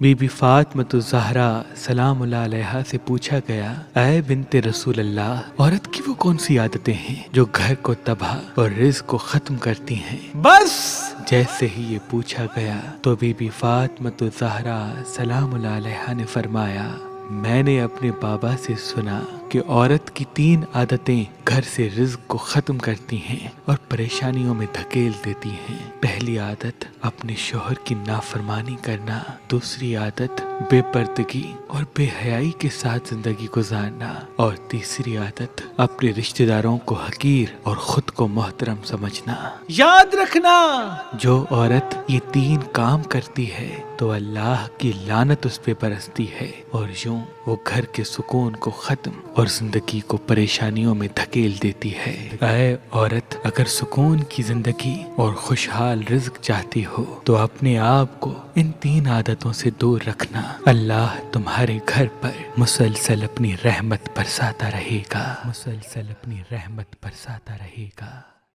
Be be Fatima الزہرا سلام اللہ علیہا سے پوچھا گیا، اے بنت رسول اللہ، عورت کی وہ کون سی عادتیں ہیں جو گھر کو تباہ اور رزق کو ختم کرتی ہیں؟ بس جیسے ہی یہ پوچھا گیا تو بی بی فاطمۃ الزہرا سلام اللہ علیہا نے فرمایا، میں نے اپنے بابا سے سنا کہ عورت کی 3 عادتیں گھر سے رزق کو ختم کرتی ہیں اور پریشانیوں میں دھکیل دیتی ہیں۔ پہلی عادت اپنے شوہر کی نافرمانی کرنا، دوسری عادت بے پردگی اور بے حیائی کے ساتھ زندگی گزارنا، اور تیسری عادت اپنے رشتہ داروں کو حقیر اور خود کو محترم سمجھنا۔ یاد رکھنا، جو عورت یہ 3 کام کرتی ہے تو اللہ کی لعنت اس پہ برستی ہے، اور یوں وہ گھر کے سکون کو ختم اور زندگی کو پریشانیوں میں دھکیل دیتی ہے۔ اے عورت، اگر سکون کی زندگی اور خوشحال رزق چاہتی ہو تو اپنے آپ کو ان 3 عادتوں سے دور رکھنا۔ اللہ تمہارے گھر پر مسلسل اپنی رحمت برساتا رہے گا، مسلسل اپنی رحمت برساتا رہے گا۔